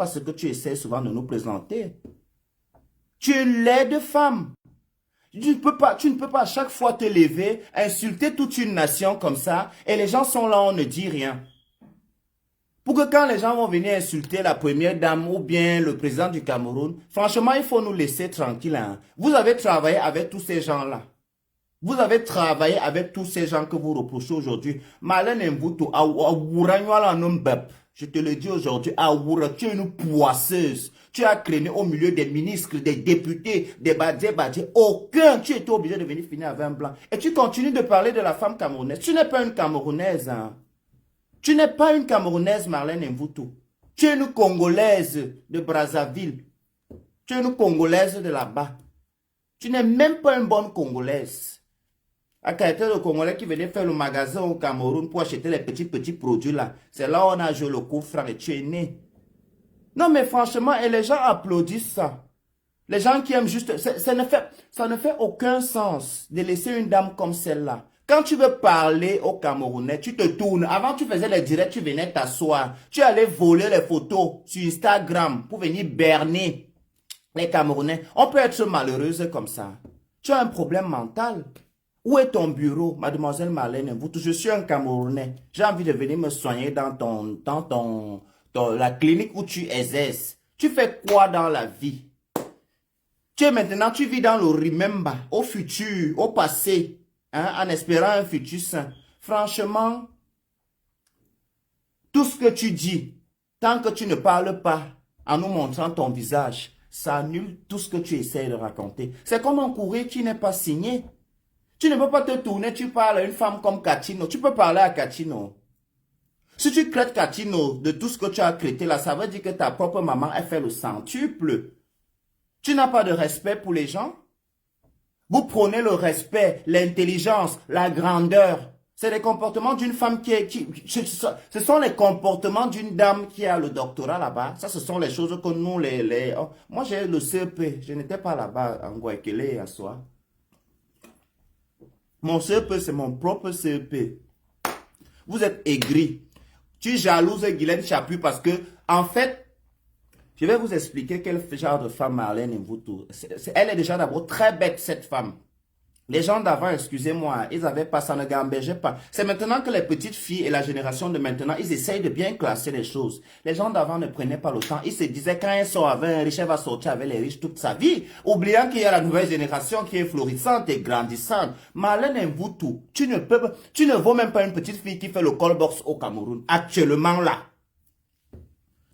Parce que tu essaies souvent de nous présenter. Tu es laide femme. Tu ne peux pas à chaque fois te lever, insulter toute une nation comme ça, et les gens sont là, on ne dit rien. Pour que quand les gens vont venir insulter la première dame ou bien le président du Cameroun, franchement, il faut nous laisser tranquilles. Hein. Vous avez travaillé avec tous ces gens-là. Vous avez travaillé avec tous ces gens que vous reprochez aujourd'hui. Malène Mboutou, je te le dis aujourd'hui, tu es une poisseuse. Tu as traîné au milieu des ministres, des députés, des badjés. Aucun, tu étais obligé de venir finir avec un blanc. Et tu continues de parler de la femme camerounaise. Tu n'es pas une Camerounaise. Hein. Tu n'es pas une Camerounaise, Marlène Mboutou. Tu es une Congolaise de Brazzaville. Tu es une Congolaise de là-bas. Tu n'es même pas une bonne Congolaise. À qualité de Congolais qui venait faire le magasin au Cameroun pour acheter les petits produits là. C'est là où on a joué le coup franc et tu es né. Non mais franchement, et les gens applaudissent ça. Les gens qui aiment juste... ça ne fait aucun sens de laisser une dame comme celle-là. Quand tu veux parler aux Camerounais, tu te tournes. Avant, tu faisais les directs, tu venais t'asseoir. Tu allais voler les photos sur Instagram pour venir berner les Camerounais. On peut être malheureuse comme ça. Tu as un problème mental. Où est ton bureau, mademoiselle Marlène Mboutou? Je suis un Camerounais. J'ai envie de venir me soigner dans la clinique où tu exerces. Tu fais quoi dans la vie? Tu vis dans le remember, au futur, au passé, hein, en espérant un futur sain. Franchement, tout ce que tu dis, tant que tu ne parles pas en nous montrant ton visage, ça annule tout ce que tu essaies de raconter. C'est comme un courrier qui n'est pas signé. Tu ne peux pas te tourner, tu parles à une femme comme Katino. Tu peux parler à Katino. Si tu crètes Katino de tout ce que tu as crêté là, ça veut dire que ta propre maman a fait le centuple. Tu n'as pas de respect pour les gens. Vous prenez le respect, l'intelligence, la grandeur. C'est les comportements d'une femme ce sont les comportements d'une dame qui a le doctorat là-bas. Ça, ce sont les choses que nous, moi, j'ai le CEP. Je n'étais pas là-bas en Guayaquil à soi. Mon CEP, c'est mon propre CEP. Vous êtes aigri. Tu jalouses Guylaine Chapuis parce que, en fait, je vais vous expliquer quel genre de femme Marlène Mboutou. Elle est déjà d'abord très bête, cette femme. Les gens d'avant, excusez-moi, ils avaient pas, ça ne gambergeait pas. C'est maintenant que les petites filles et la génération de maintenant, ils essayent de bien classer les choses. Les gens d'avant ne prenaient pas le temps. Ils se disaient, quand elle sort avec un riche, elle va sortir avec les riches toute sa vie. Oubliant qu'il y a la nouvelle génération qui est florissante et grandissante. Marlène Mboutou, tu ne vaux même pas une petite fille qui fait le call box au Cameroun. Actuellement là.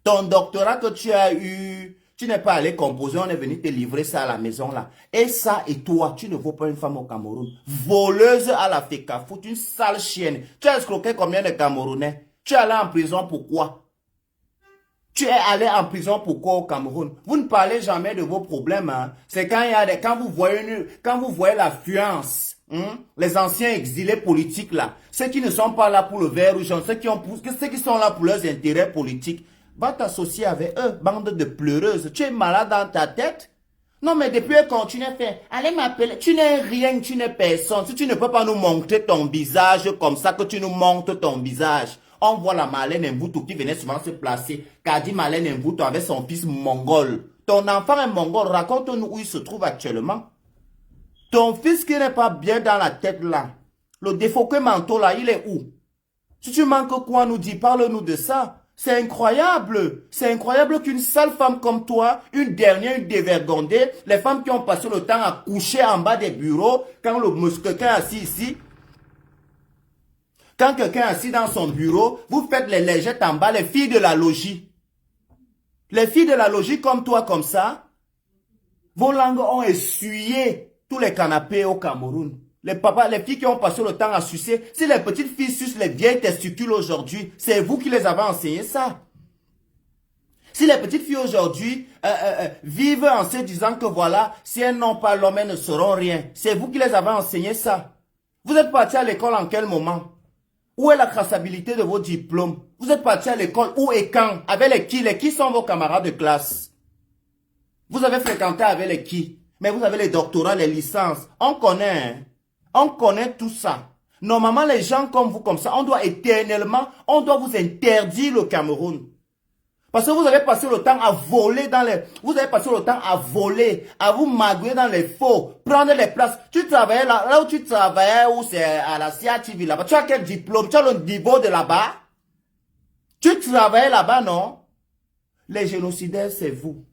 Ton doctorat que tu as eu, tu n'es pas allé composer, on est venu te livrer ça à la maison là. Et ça et toi, tu ne vaux pas une femme au Cameroun. Voleuse à la fécafoute, une sale chienne. Tu as escroqué combien de Camerounais? Tu es allé en prison pourquoi? Tu es allé en prison pourquoi au Cameroun? Vous ne parlez jamais de vos problèmes. Hein? C'est quand vous voyez l'affluence, les anciens exilés politiques là, ceux qui ne sont pas là pour le vert rouge, ceux qui sont là pour leurs intérêts politiques. Va t'associer avec eux, bande de pleureuses. Tu es malade dans ta tête? Non, mais depuis elle continue à faire, allez m'appeler. Tu n'es rien, tu n'es personne. Si tu ne peux pas nous montrer ton visage comme ça, que tu nous montres ton visage. On voit la Marlène Mboutou qui venait souvent se placer. Qu'a dit Marlène Mboutou avec son fils mongol. Ton enfant est mongol, raconte-nous où il se trouve actuellement. Ton fils qui n'est pas bien dans la tête là. Le défauqué manteau là, il est où? Si tu manques quoi, nous dis, parle-nous de ça. C'est incroyable. C'est incroyable qu'une sale femme comme toi, une dernière, une dévergondée, les femmes qui ont passé le temps à coucher en bas des bureaux, quand quelqu'un est assis ici, quand quelqu'un est assis dans son bureau, vous faites les légettes en bas, les filles de la logis. Les filles de la logis comme toi, comme ça, vos langues ont essuyé tous les canapés au Cameroun. Les filles qui ont passé le temps à sucer, si les petites filles sucent les vieilles testicules aujourd'hui, c'est vous qui les avez enseigné ça. Si les petites filles aujourd'hui vivent en se disant que voilà, si elles n'ont pas l'homme, elles ne seront rien, c'est vous qui les avez enseigné ça. Vous êtes partis à l'école en quel moment? Où est la traçabilité de vos diplômes? Vous êtes partis à l'école où et quand? Avec les qui sont vos camarades de classe? Vous avez fréquenté avec les qui? Mais vous avez les doctorats, les licences. On connaît, hein? On connaît tout ça. Normalement, les gens comme vous, comme ça, on doit vous interdire le Cameroun. Parce que vous avez passé le temps à voler dans les... Vous avez passé le temps à voler, à vous magouiller dans les faux, prendre les places. Tu travaillais là où tu travaillais, où c'est à la CIATV là-bas. Tu as quel diplôme? Tu as le niveau de là-bas? Tu travaillais là-bas, non? Les génocidaires, c'est vous.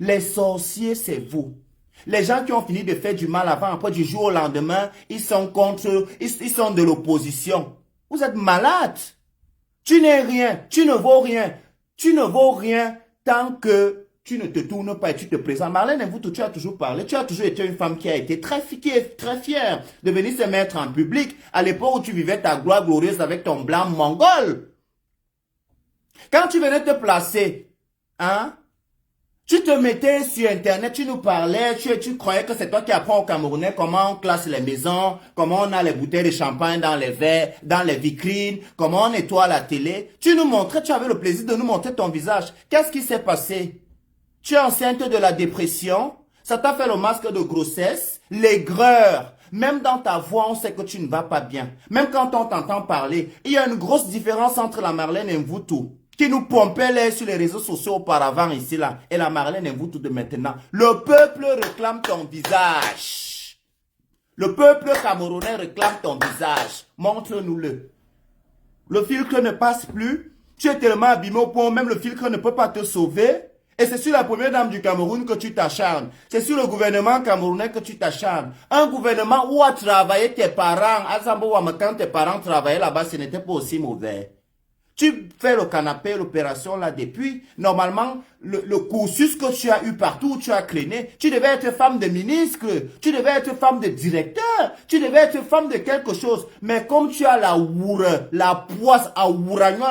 Les sorciers, c'est vous. Les gens qui ont fini de faire du mal avant, après du jour au lendemain, ils sont contre, ils sont de l'opposition. Vous êtes malades. Tu n'es rien, tu ne vaux rien. Tu ne vaux rien tant que tu ne te tournes pas et tu te présentes. Marlène Mvuto, tu as toujours parlé. Tu as toujours été une femme qui a été très fière de venir se mettre en public à l'époque où tu vivais ta gloire glorieuse avec ton blanc mongol. Quand tu venais te placer, hein, tu te mettais sur Internet, tu nous parlais, tu croyais que c'est toi qui apprends aux Camerounais comment on classe les maisons, comment on a les bouteilles de champagne dans les verres, dans les vitrines, comment on nettoie la télé. Tu nous montrais, tu avais le plaisir de nous montrer ton visage. Qu'est-ce qui s'est passé? Tu es enceinte de la dépression, ça t'a fait le masque de grossesse, l'aigreur. Même dans ta voix, on sait que tu ne vas pas bien. Même quand on t'entend parler, il y a une grosse différence entre la Marlène Mvuto qui nous pompait l'air sur les réseaux sociaux auparavant ici là, et la Marlène Mvuto de maintenant. Le peuple réclame ton visage. Le peuple camerounais réclame ton visage. Montre-nous-le. Le filtre ne passe plus. Tu es tellement abîmé au point où même le filtre ne peut pas te sauver. Et c'est sur la première dame du Cameroun que tu t'acharnes. C'est sur le gouvernement camerounais que tu t'acharnes. Un gouvernement où a travaillé tes parents. Quand tes parents travaillaient là-bas, ce n'était pas aussi mauvais. Tu fais le canapé, l'opération là depuis. Normalement, le cursus que tu as eu partout où tu as traîné, tu devais être femme de ministre, tu devais être femme de directeur, tu devais être femme de quelque chose. Mais comme tu as la oure, la poisse à ouragnon,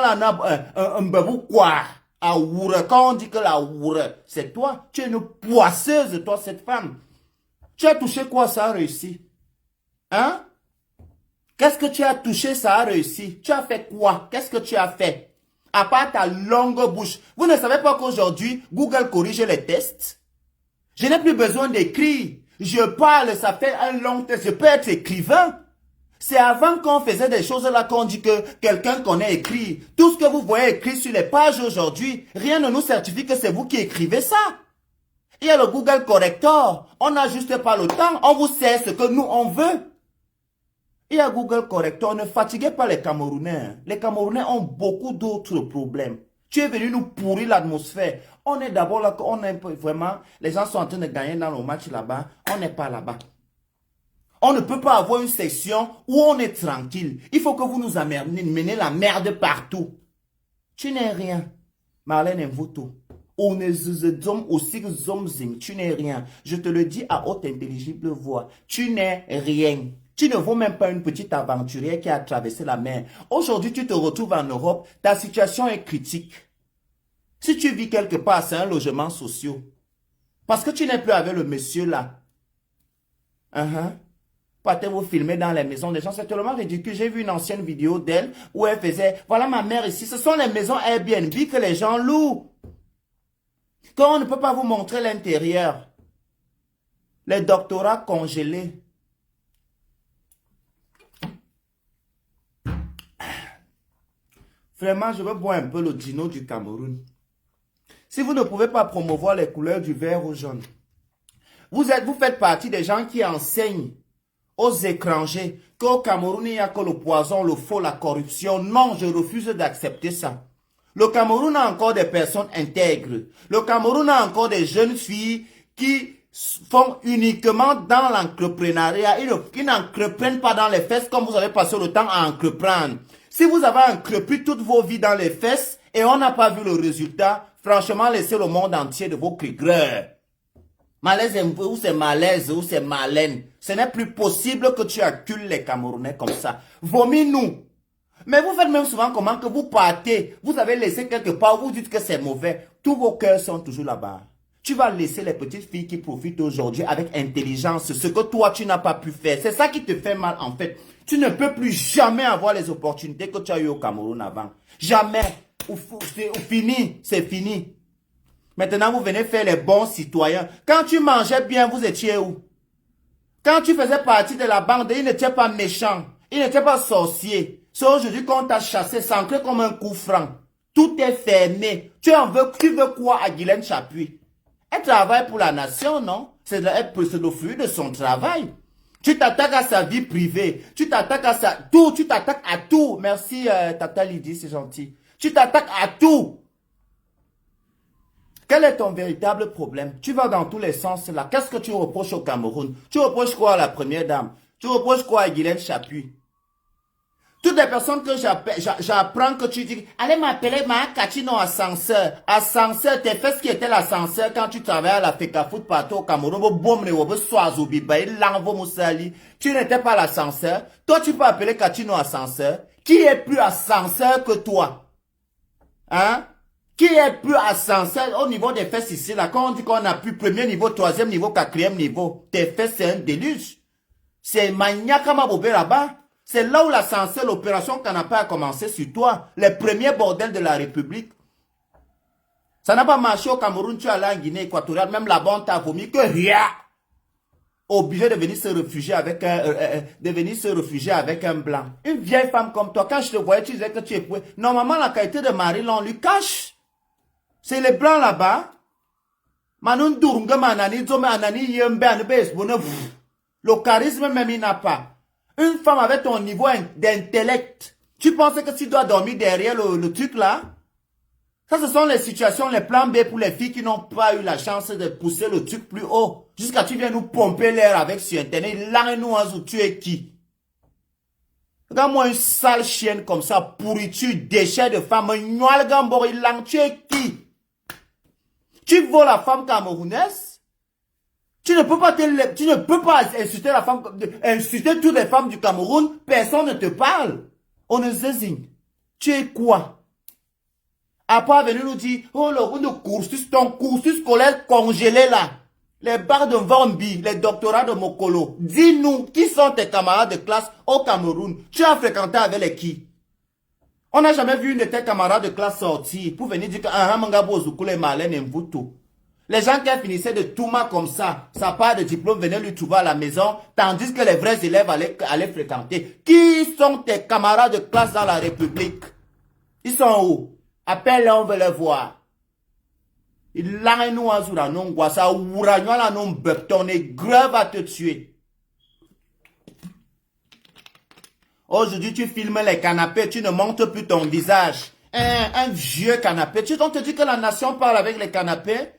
un bébou quoi, à oure, quand on dit que la oure, c'est toi, tu es une poisseuse, toi, cette femme. Tu as touché quoi, ça a réussi? Hein? Qu'est-ce que tu as touché, ça a réussi? Tu as fait quoi? Qu'est-ce que tu as fait? À part ta longue bouche. Vous ne savez pas qu'aujourd'hui, Google corrige les tests? Je n'ai plus besoin d'écrire. Je parle, ça fait un long test. Je peux être écrivain. C'est avant qu'on faisait des choses là qu'on dit que quelqu'un connaît écrire. Tout ce que vous voyez écrit sur les pages aujourd'hui, rien ne nous certifie que c'est vous qui écrivez ça. Il y a le Google Corrector. On n'a juste pas le temps. On vous sait ce que nous, on veut. Il y a Google Corrector, ne fatiguez pas les Camerounais. Les Camerounais ont beaucoup d'autres problèmes. Tu es venu nous pourrir l'atmosphère. On est d'abord là, on est vraiment, les gens sont en train de gagner dans le match là-bas. On n'est pas là-bas. On ne peut pas avoir une section où on est tranquille. Il faut que vous nous menez la merde partout. Tu n'es rien. Marlène Mvuto. Tu n'es rien. Je te le dis à haute intelligible voix. Tu n'es rien. Tu ne vaux même pas une petite aventurière qui a traversé la mer. Aujourd'hui, tu te retrouves en Europe. Ta situation est critique. Si tu vis quelque part, c'est un logement social. Parce que tu n'es plus avec le monsieur là. Partez vous filmer dans les maisons des gens. C'est tellement ridicule. J'ai vu une ancienne vidéo d'elle où elle faisait, voilà ma mère ici. Ce sont les maisons Airbnb que les gens louent. Quand on ne peut pas vous montrer l'intérieur. Les doctorats congelés. Vraiment, je veux boire un peu le dino du Cameroun. Si vous ne pouvez pas promouvoir les couleurs du vert ou jaune, vous faites partie des gens qui enseignent aux étrangers qu'au Cameroun, il n'y a que le poison, le faux, la corruption. Non, je refuse d'accepter ça. Le Cameroun a encore des personnes intègres. Le Cameroun a encore des jeunes filles qui font uniquement dans l'entrepreneuriat. Ils n'entreprennent pas dans les fesses comme vous avez passé le temps à entreprendre. Si vous avez entrepris toutes vos vies dans les fesses et on n'a pas vu le résultat, franchement, laissez le monde entier de vos crigreurs. Malaise ou c'est malaise ou c'est malène. Ce n'est plus possible que tu accules les Camerounais comme ça. Vomis-nous. Mais vous faites même souvent comment que vous partez. Vous avez laissé quelque part, vous dites que c'est mauvais. Tous vos cœurs sont toujours là-bas. Tu vas laisser les petites filles qui profitent aujourd'hui avec intelligence, ce que toi tu n'as pas pu faire. C'est ça qui te fait mal en fait. Tu ne peux plus jamais avoir les opportunités que tu as eues au Cameroun avant. Jamais. C'est fini. Maintenant, vous venez faire les bons citoyens. Quand tu mangeais bien, vous étiez où? Quand tu faisais partie de la bande, il n'était pas méchant. Il n'était pas sorcier. C'est aujourd'hui qu'on t'a chassé, s'ancré comme un coup franc. Tout est fermé. Tu veux quoi à Guylaine Chapuis? Elle travaille pour la nation, non? C'est le fruit de son travail. Tu t'attaques à sa vie privée. Tu t'attaques à tout. Tu t'attaques à tout. Merci, Tata Lydie, c'est gentil. Tu t'attaques à tout. Quel est ton véritable problème? Tu vas dans tous les sens là. Qu'est-ce que tu reproches au Cameroun? Tu reproches quoi à la première dame? Tu reproches quoi à Guylaine Chapuis? Toutes les personnes que j'apprends que tu dis, allez m'appeler ma Kachino ascenseur. Ascenseur, t'es fait ce qui était l'ascenseur quand tu travaillais à la FECAFOOT partout au Cameroun. Tu n'étais pas l'ascenseur. Toi, tu peux appeler Kachino ascenseur. Qui est plus ascenseur que toi? Hein? Qui est plus ascenseur au niveau des fesses ici là? Quand on dit qu'on a plus premier niveau, troisième niveau, quatrième niveau, tes fesses c'est un déluge. C'est Maniakama Bobé là-bas. C'est là où l'ascenseur, l'opération Canapé a commencé sur toi. Les premiers bordels de la République. Ça n'a pas marché au Cameroun, tu es allé en Guinée équatoriale, même là-bas on t'a vomi que rien. Obligé de venir se réfugier avec un blanc. Une vieille femme comme toi, quand je te voyais, tu disais que tu es poué. Normalement, la qualité de mari, là, on lui cache. C'est les blancs là-bas. Manun Durunga Manani, Zome Anani, Yembe, Anbes, le charisme même il n'a pas. Une femme avec ton niveau d'intellect, tu penses que tu dois dormir derrière le truc là? Ça, ce sont les situations, les plans B pour les filles qui n'ont pas eu la chance de pousser le truc plus haut. Jusqu'à tu viens nous pomper l'air avec sur Internet. Là, nous, tu es qui? Regarde-moi une sale chienne comme ça, pourriture, déchet de femme, tu es qui? Tu vaux la femme camerounaise? Tu ne peux pas insulter la femme, insulter toutes les femmes du Cameroun, personne ne te parle. On ne sait. Tu es quoi? Après venir nous dire, oh le cursus, ton cursus scolaire congelé là. Les barres de Vambi, les doctorats de Mokolo. Dis-nous, qui sont tes camarades de classe au Cameroun? Tu as fréquenté avec les qui? On n'a jamais vu une de tes camarades de classe sortir pour venir dire que ah, Mangabo Zoukoule Marlène Mvuto. Les gens qui finissaient de Touma comme ça part de diplôme, venaient lui trouver à la maison, tandis que les vrais élèves allaient fréquenter. Qui sont tes camarades de classe dans la République? Ils sont où? Appelle-les, on veut les voir. Il l'a nous à Zoura, non, ça ouragnon la non ton grave à te tuer. Aujourd'hui, tu filmes les canapés, tu ne montres plus ton visage. Un vieux canapé. On te dit que la nation parle avec les canapés?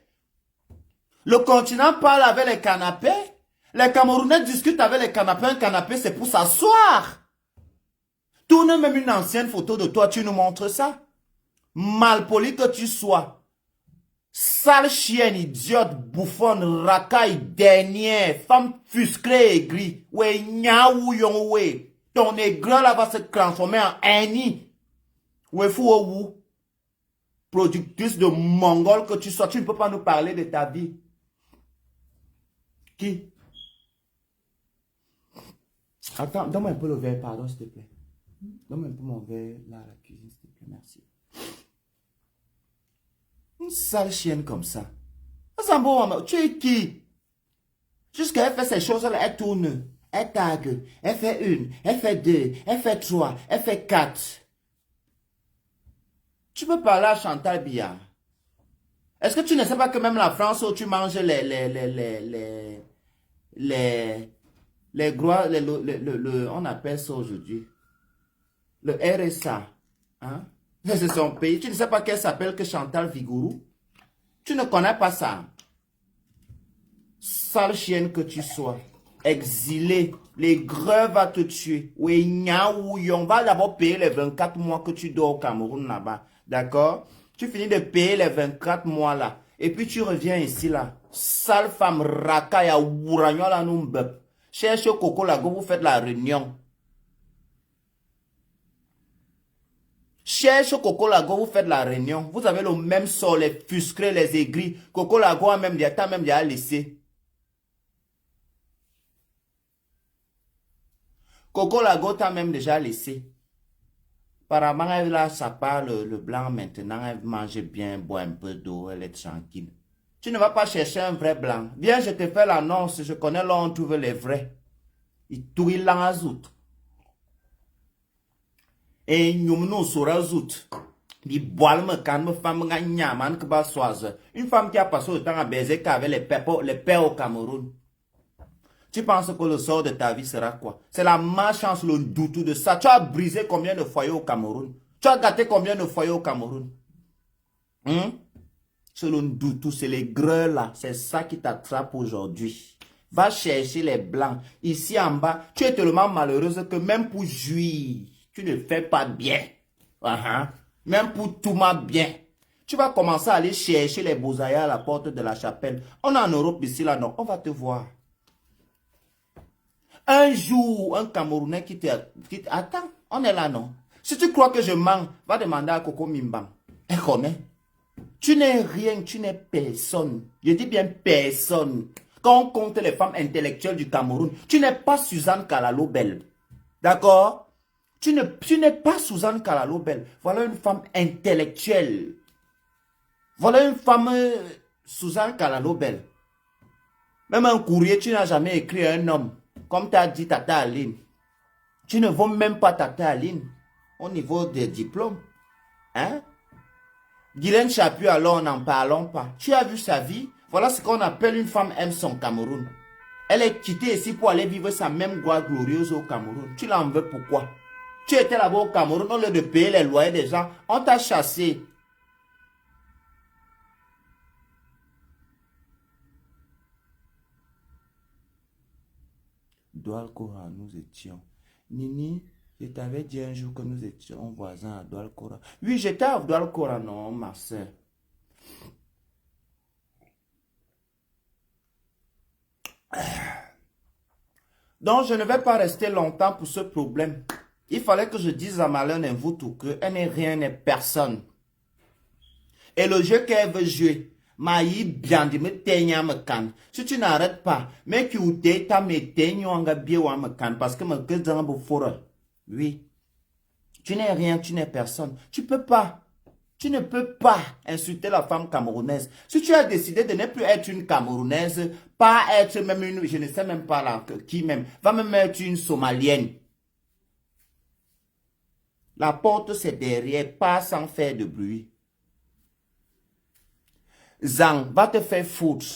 Le continent parle avec les canapés. Les Camerounais discutent avec les canapés. Un canapé, c'est pour s'asseoir. Tourne même une ancienne photo de toi, tu nous montres ça. Malpoli que tu sois. Sale chienne, idiote, bouffonne, racaille, dernière, femme fuscrée, aigrie. Ouais, niaou yon ouais. Ton aigre là va se transformer en haine. Ouais, fou ou. Productrice de mongol que tu sois, tu ne peux pas nous parler de ta vie. Qui? Attends, donne-moi un peu le verre, pardon, s'il te plaît. Donne-moi un peu mon verre là à la cuisine, s'il te plaît, merci. Une sale chienne comme ça. Tu es qui? Jusqu'à elle fait ces choses-là, elle tourne, elle tag, elle fait une, elle fait deux, elle fait trois, elle fait quatre. Tu peux parler à Chantal Biya. Est-ce que tu ne sais pas que même la France où tu manges on appelle ça aujourd'hui le RSA, hein? C'est son pays. Tu ne sais pas qu'elle s'appelle que Chantal Vigourou? Tu ne connais pas ça? Sale chienne que tu sois, exilé, les grèves va te tuer. Oui, on va d'abord payer les 24 mois que tu dors au Cameroun là-bas. D'accord? Tu finis de payer les 24 mois là. Et puis tu reviens ici là. Sale femme racaille à Ouragnon là nous mbep. Cherche Coco Lago, vous faites la réunion. Cherche Coco Lago, vous faites la réunion. Vous avez le même sort, les fuscrés, les aigris. Coco Lago a même déjà laissé. Coco Lago t'a même déjà laissé. Apparemment, là, ça parle le blanc maintenant. Elle mange bien, boit un peu d'eau, elle est tranquille. Tu ne vas pas chercher un vrai blanc. Viens, je te fais l'annonce. Je connais là où on trouve les vrais. Ils touillent l'anazout. Et nous sera zout. Une femme qui a passé le temps à baiser qu'avec les pères au Cameroun. Tu penses que le sort de ta vie sera quoi? C'est la malchance, le doutou de ça. Tu as brisé combien de foyers au Cameroun? Tu as gâté combien de foyers au Cameroun? C'est le doutou, c'est les greux là. C'est ça qui t'attrape aujourd'hui. Va chercher les blancs. Ici en bas, tu es tellement malheureuse que même pour jouir, tu ne fais pas bien. Même pour tout ma bien. Tu vas commencer à aller chercher les bousaillas à la porte de la chapelle. On est en Europe ici là, non? On va te voir. Un jour, un Camerounais qui te... Attends, on est là, non? Si tu crois que je mens, va demander à Coco Mimbang. Elle connaît. Tu n'es rien, tu n'es personne. Je dis bien personne. Quand on compte les femmes intellectuelles du Cameroun, tu n'es pas Suzanne Kalalo Belle. D'accord? Tu n'es pas Suzanne Kalalo Belle. Voilà une femme intellectuelle. Voilà une femme Suzanne Kalalo Belle. Même un courrier, tu n'as jamais écrit à un homme. Comme tu as dit Tata Aline. Tu ne vaux même pas Tata Aline. Au niveau des diplômes. Hein? Guylaine Chapuis, alors n'en parlons pas. Tu as vu sa vie? Voilà ce qu'on appelle une femme aime son Cameroun. Elle est quittée ici pour aller vivre sa même gloire glorieuse au Cameroun. Tu l'en veux pourquoi? Tu étais là-bas au Cameroun, au lieu de payer les loyers des gens, on t'a chassé. Doualcora, nous étions. Nini, je t'avais dit un jour que nous étions voisins à Doualcora. Oui, j'étais à Doualcora, non, ma soeur. Donc, je ne vais pas rester longtemps pour ce problème. Il fallait que je dise à Malène et vous tout que elle n'est rien, n'est personne. Et le jeu qu'elle veut jouer, Maï bien de me tenir me can. Si tu n'arrêtes pas, mais que tu t'es me tenir en gabier ou me can, parce que me que dans le fora. Oui. Tu n'es rien, tu n'es personne. Tu peux pas. Tu ne peux pas insulter la femme camerounaise. Si tu as décidé de ne plus être une camerounaise, pas être même une, je ne sais même pas là, qui même, va même être une somalienne. La porte c'est derrière, pas sans faire de bruit. Zang, va te faire foutre.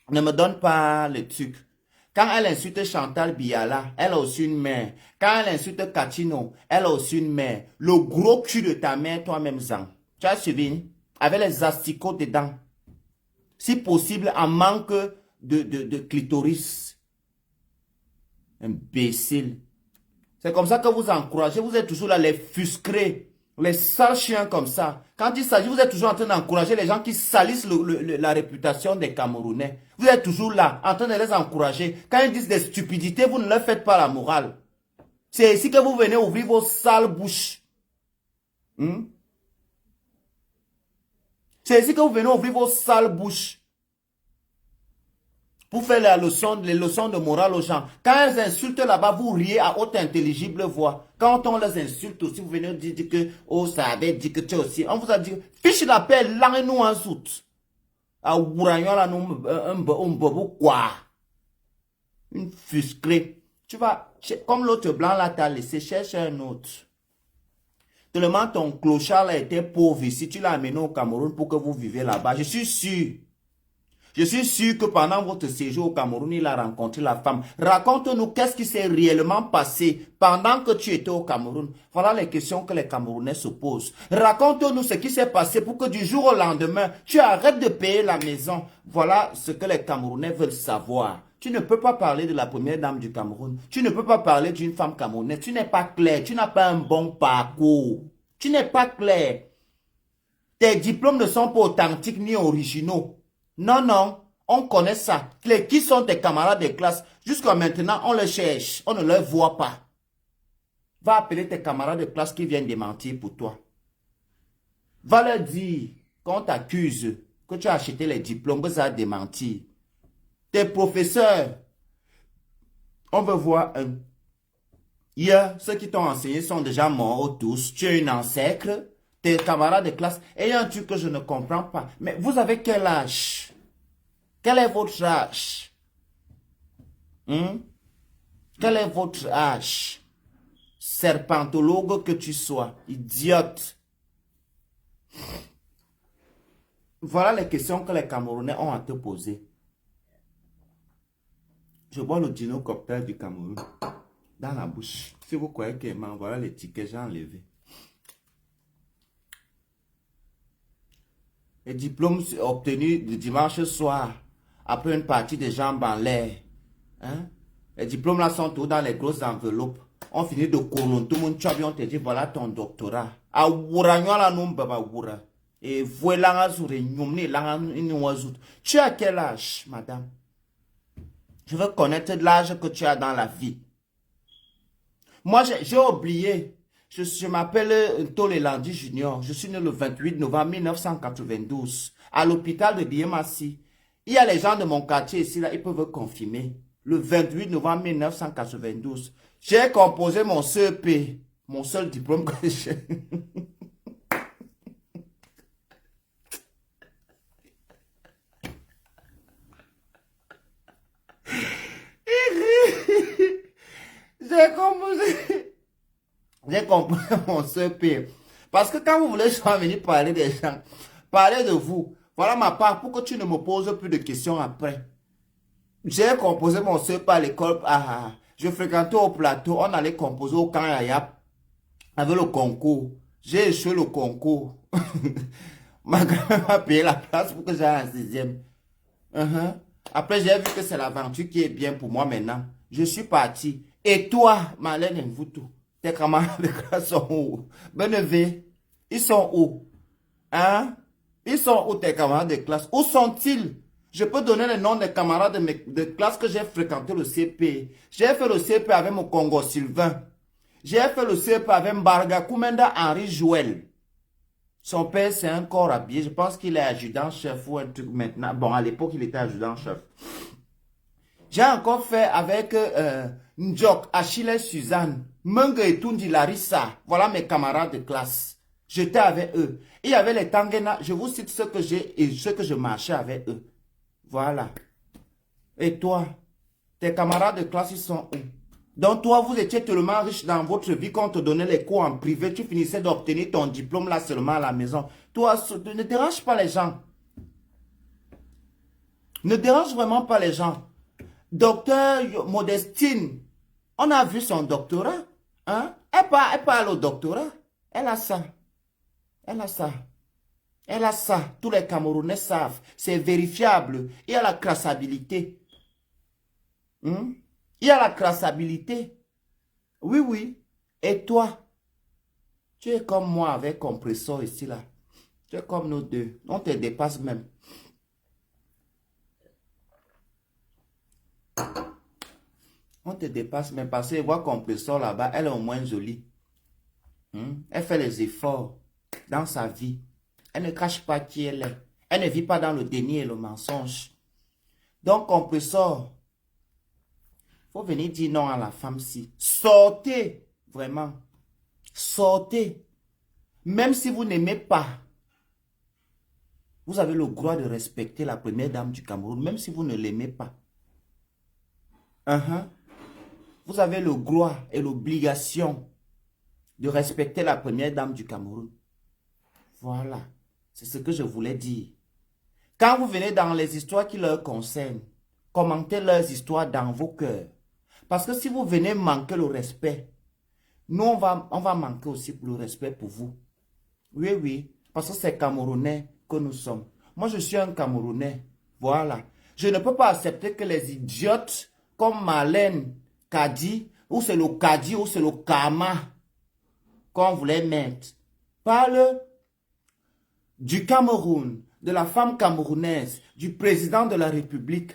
Ne me donne pas le truc. Quand elle insulte Chantal Biala, elle a aussi une mère. Quand elle insulte Katino, elle a aussi une mère. Le gros cul de ta mère, toi-même, Zang. Tu as suivi? Avec les asticots dedans. Si possible, en manque de clitoris. Imbécile. C'est comme ça que vous encouragez. Vous êtes toujours là, les fuscrés. Les sales chiens comme ça. Quand il s'agit, vous êtes toujours en train d'encourager les gens qui salissent la réputation des Camerounais. Vous êtes toujours là, en train de les encourager. Quand ils disent des stupidités, vous ne leur faites pas la morale. C'est ici que vous venez ouvrir vos sales bouches. C'est ici que vous venez ouvrir vos sales bouches. Pour faire les leçons de morale aux gens. Quand elles insultent là-bas, vous riez à haute intelligible voix. Quand on les insulte aussi, vous venez dire que, oh, ça avait dit que tu aussi. On vous a dit, fiche la paix, nous en soute. À Ourayon, là, nous, un bobo, quoi. Une fuscrée. Tu vas, comme l'autre blanc là t'a laissé, chercher un autre. Tellement ton clochard là était pauvre ici, tu l'as amené au Cameroun pour que vous viviez là-bas. Je suis sûr. Je suis sûr que pendant votre séjour au Cameroun, il a rencontré la femme. Raconte-nous qu'est-ce qui s'est réellement passé pendant que tu étais au Cameroun. Voilà les questions que les Camerounais se posent. Raconte-nous ce qui s'est passé pour que du jour au lendemain, tu arrêtes de payer la maison. Voilà ce que les Camerounais veulent savoir. Tu ne peux pas parler de la première dame du Cameroun. Tu ne peux pas parler d'une femme camerounaise. Tu n'es pas clair. Tu n'as pas un bon parcours. Tu n'es pas clair. Tes diplômes ne sont pas authentiques ni originaux. Non, non, on connaît ça. Qui sont tes camarades de classe? Jusqu'à maintenant, on les cherche. On ne les voit pas. Va appeler tes camarades de classe qui viennent démentir pour toi. Va leur dire qu'on t'accuse que tu as acheté les diplômes, que ça a démenti. Tes professeurs, on veut voir un. Hier, ceux qui t'ont enseigné sont déjà morts tous. Tu es une ancêtre. Tes camarades de classe. Et il y a un truc que je ne comprends pas. Mais vous avez quel âge? Quel est votre âge? Quel est votre âge? Serpentologue que tu sois. Idiote. Voilà les questions que les Camerounais ont à te poser. Je bois le Dino Cocktail du Cameroun dans la bouche. Si vous croyez qu'il m'envoie les tickets, j'ai enlevé. Les diplômes obtenus le dimanche soir, après une partie de jambes en l'air. Hein? Les diplômes là sont tous dans les grosses enveloppes. On finit de courir, tout le monde on te dit voilà ton doctorat. A wura nyola baba wura. Et voilà tu as quel âge, madame? Je veux connaître l'âge que tu as dans la vie. Moi, j'ai oublié. Je m'appelle Tolelandi Junior. Je suis né le 28 novembre 1992 à l'hôpital de Biemassi. Il y a les gens de mon quartier ici, là, ils peuvent confirmer. Le 28 novembre 1992, j'ai composé mon CEP, mon seul diplôme que j'ai. J'ai composé mon CEP. Parce que quand vous voulez venir parler des gens, parler de vous, voilà ma part pour que tu ne me poses plus de questions après. J'ai composé mon CEP à l'école. Je fréquentais au plateau, on allait composer au camp Yayap avec le concours. J'ai échoué le concours. Ma grand-mère m'a payé la place pour que j'aille en sixième. Après, j'ai vu que c'est l'aventure qui est bien pour moi maintenant. Je suis parti. Et toi, Marlène Mvutu, tes camarades de classe sont où? Benevé, ils sont où? Hein? Ils sont où tes camarades de classe? Où sont-ils? Je peux donner le nom des camarades de classe que j'ai fréquenté le CP. J'ai fait le CP avec mon Congo Sylvain. J'ai fait le CP avec Mbarga Koumenda Henri Joël. Son père, c'est un corps habillé. Je pense qu'il est adjudant-chef ou un truc maintenant. Bon, à l'époque, il était adjudant-chef. J'ai encore fait avec Ndjok, Achille, Suzanne, Menge et Tundi Larissa. Voilà mes camarades de classe. J'étais avec eux. Il y avait les Tangena. Je vous cite ce que j'ai et ce que je marchais avec eux. Voilà. Et toi, tes camarades de classe, ils sont où? Donc toi, vous étiez tellement riche dans votre vie qu'on te donnait les cours en privé. Tu finissais d'obtenir ton diplôme là seulement à la maison. Toi, ne dérange pas les gens. Ne dérange vraiment pas les gens. Docteur Modestine, on a vu son doctorat. Hein? Elle parle au doctorat. Elle a ça. Elle a ça. Elle a ça. Tous les Camerounais savent. C'est vérifiable. Il y a la traçabilité. Il y a la traçabilité. Oui, oui. Et toi? Tu es comme moi avec compresseur ici, là. Tu es comme nous deux. On te dépasse même. On te dépasse même parce que voit compresseur là-bas, elle est au moins jolie. Elle fait les efforts dans sa vie. Elle ne cache pas qui elle est. Elle ne vit pas dans le déni et le mensonge. Donc, compresseur, faut venir dire non à la femme-ci. Sortez, vraiment. Sortez. Même si vous n'aimez pas, vous avez le droit de respecter la première dame du Cameroun, même si vous ne l'aimez pas. Vous avez le droit et l'obligation de respecter la première dame du Cameroun. Voilà. C'est ce que je voulais dire. Quand vous venez dans les histoires qui leur concernent, commentez leurs histoires dans vos cœurs. Parce que si vous venez manquer le respect, nous, on va manquer aussi le respect pour vous. Oui, oui. Parce que c'est Camerounais que nous sommes. Moi, je suis un Camerounais. Voilà. Je ne peux pas accepter que les idiotes comme Marlène Kadi, ou c'est le Kadi, ou c'est le Kama, qu'on voulait mettre, parlent du Cameroun, de la femme camerounaise, du président de la République,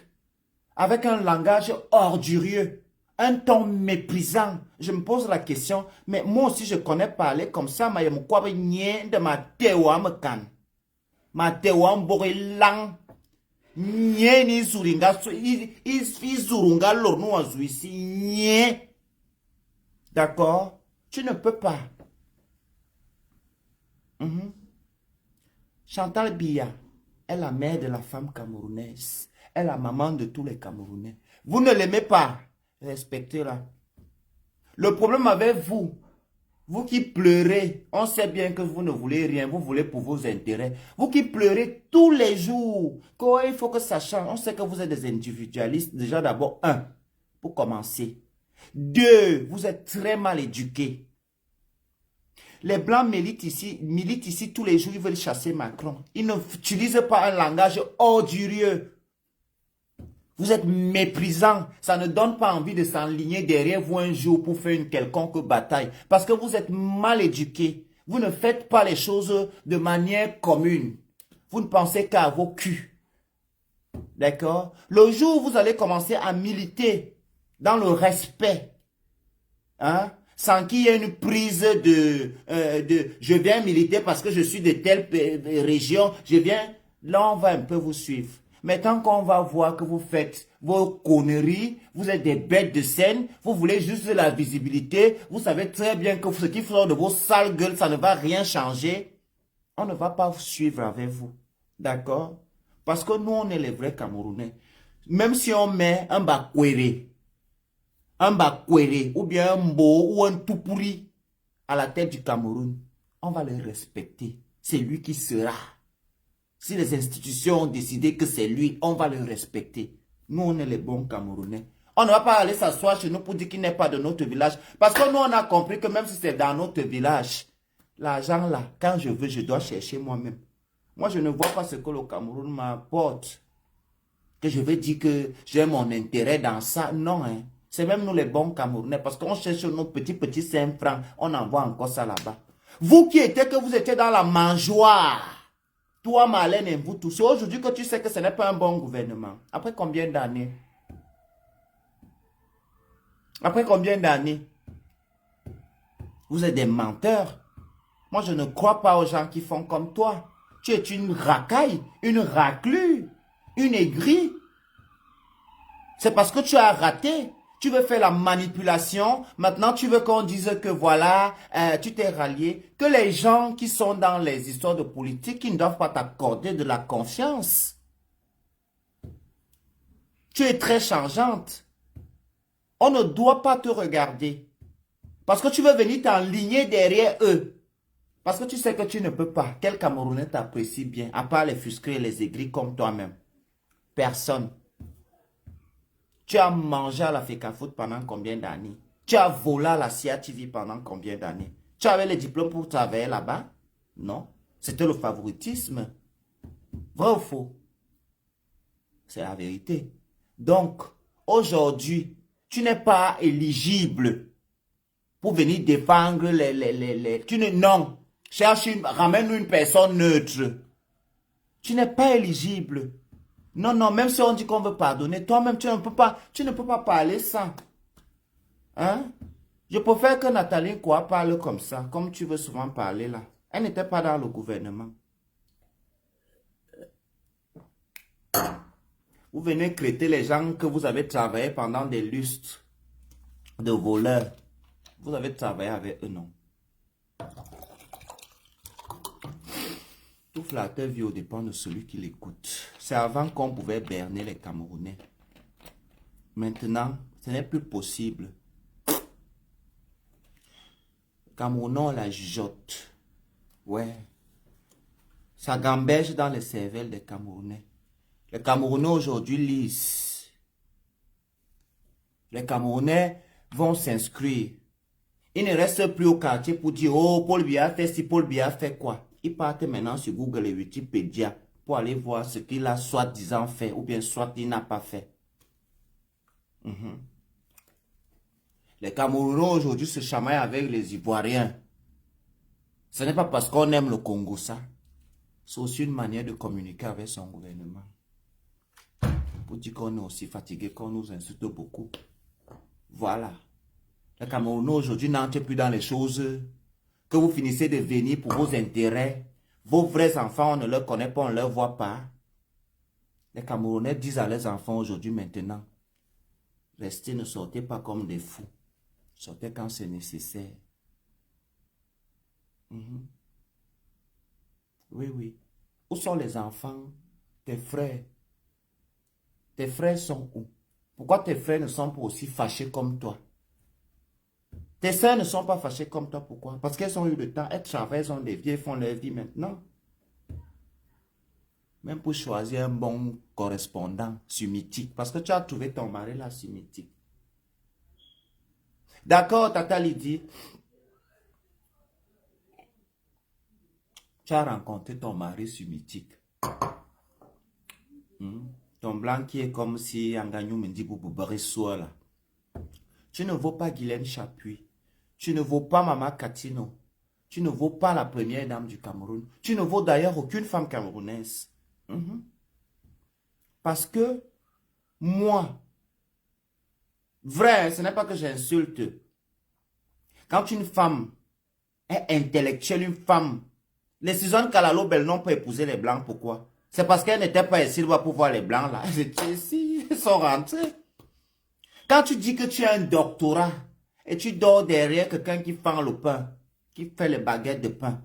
avec un langage ordurieux, un ton méprisant. Je me pose la question, mais moi aussi je connais parler comme ça, mais je me crois bien de ma tewa me can. Ma tewa mborilang. Nye ni zuringa, izurunga lornou azuisi, nye. D'accord? Tu ne peux pas. Chantal Biya est la mère de la femme camerounaise. Elle est la maman de tous les Camerounais. Vous ne l'aimez pas. Respectez-la. Le problème avec vous, Vous qui pleurez, on sait bien que vous ne voulez rien, vous voulez pour vos intérêts. Vous qui pleurez tous les jours, qu'il faut que ça change. On sait que vous êtes des individualistes. Déjà d'abord, un, pour commencer. Deux, vous êtes très mal éduqués. Les Blancs militent ici tous les jours, ils veulent chasser Macron. Ils n'utilisent pas un langage ordurieux. Vous êtes méprisant. Ça ne donne pas envie de s'enligner derrière vous un jour pour faire une quelconque bataille. Parce que vous êtes mal éduqués. Vous ne faites pas les choses de manière commune. Vous ne pensez qu'à vos culs. D'accord? Le jour où vous allez commencer à militer dans le respect, hein, sans qu'il y ait une prise de je viens militer parce que je suis de telle région, je viens, là on va un peu vous suivre. Mais tant qu'on va voir que vous faites vos conneries, vous êtes des bêtes de scène, vous voulez juste de la visibilité, vous savez très bien que ce qui sort de vos sales gueules, ça ne va rien changer. On ne va pas suivre avec vous. D'accord? Parce que nous, on est les vrais Camerounais. Même si on met un Bakwere, ou bien un Mbo ou un Toupouri à la tête du Cameroun, on va le respecter. C'est lui qui sera. Si les institutions ont décidé que c'est lui, on va le respecter. Nous, on est les bons Camerounais. On ne va pas aller s'asseoir chez nous pour dire qu'il n'est pas de notre village. Parce que nous, on a compris que même si c'est dans notre village, l'argent là, quand je veux, je dois chercher moi-même. Moi, je ne vois pas ce que le Cameroun m'apporte. Que je veux dire que j'ai mon intérêt dans ça. Non, hein. C'est même nous les bons Camerounais. Parce qu'on cherche nos petits 5 francs. On envoie encore ça là-bas. Vous qui étiez, que vous étiez dans la mangeoire. Toi, Marlène et vous tous. C'est aujourd'hui que tu sais que ce n'est pas un bon gouvernement. Après combien d'années? Après combien d'années? Vous êtes des menteurs. Moi, je ne crois pas aux gens qui font comme toi. Tu es une racaille, une raclure, une aigrie. C'est parce que tu as raté. Tu veux faire la manipulation. Maintenant, tu veux qu'on dise que voilà, tu t'es rallié. Que les gens qui sont dans les histoires de politique, ils ne doivent pas t'accorder de la confiance. Tu es très changeante. On ne doit pas te regarder. Parce que tu veux venir t'enligner derrière eux. Parce que tu sais que tu ne peux pas. Quel Camerounais t'apprécie bien, à part les fusqués et les aigris comme toi-même? Personne. Tu as mangé à la FECAFOOT pendant combien d'années? Tu as volé à la CIA TV pendant combien d'années? Tu avais les diplômes pour travailler là-bas? Non. C'était le favoritisme. Vrai ou faux? C'est la vérité. Donc, aujourd'hui, tu n'es pas éligible pour venir défendre non. Ramène une personne neutre. Tu n'es pas éligible. Non, non, même si on dit qu'on veut pardonner, toi-même, tu ne peux pas parler ça. Hein? Je préfère que Nathalie Koua parle comme ça, comme tu veux souvent parler là. Elle n'était pas dans le gouvernement. Vous venez traiter les gens que vous avez travaillé pendant des lustres de voleurs. Vous avez travaillé avec eux, non? Tout flatteur vit au dépend de celui qui l'écoute. C'est avant qu'on pouvait berner les Camerounais. Maintenant, ce n'est plus possible. Camerounais, la jugeote. Ouais. Ça gamberge dans les cervelles des Camerounais. Les Camerounais aujourd'hui lisent. Les Camerounais vont s'inscrire. Ils ne restent plus au quartier pour dire, oh, Paul Biya fait ci, Paul Biya fait quoi. Ils partent maintenant sur Google et Wikipédia pour aller voir ce qu'il a soi-disant fait ou bien soit il n'a pas fait. Les Camerounais aujourd'hui se chamaillent avec les Ivoiriens. Ce n'est pas parce qu'on aime le Congo, ça. C'est aussi une manière de communiquer avec son gouvernement. Pour dire qu'on est aussi fatigué, qu'on nous insulte beaucoup. Voilà. Les Camerounais aujourd'hui n'entrent plus dans les choses que vous finissez de venir pour vos intérêts. Vos vrais enfants, on ne les connaît pas, on ne les voit pas. Les Camerounais disent à leurs enfants aujourd'hui maintenant, restez, ne sortez pas comme des fous. Sortez quand c'est nécessaire. Oui, oui. Où sont les enfants? Tes frères? Tes frères sont où? Pourquoi tes frères ne sont pas aussi fâchés comme toi? Tes sœurs ne sont pas fâchées comme toi, pourquoi? Parce qu'elles ont eu le temps, elles travaillent, elles ont des vies, elles font leur vie maintenant. Même pour choisir un bon correspondant sur Mythique, parce que tu as trouvé ton mari là sur Mythique. D'accord, Tata Lydie, tu as rencontré ton mari sur Mythique. Ton blanc qui est comme si Angagnou me dit là. Tu ne vaux pas Guylaine Chapuis. Tu ne vaux pas Mama Katino. Tu ne vaux pas la première dame du Cameroun. Tu ne vaux d'ailleurs aucune femme camerounaise. Parce que moi, vrai, ce n'est pas que j'insulte. Quand une femme est intellectuelle, une femme, les Suzanne Kalalo Belnon peut épouser les blancs, pourquoi? C'est parce qu'elle n'était pas ici pour voir les blancs là. Elles étaient ici, ils sont rentrés. Quand tu dis que tu as un doctorat et tu dors derrière quelqu'un qui fend le pain, qui fait les baguettes de pain,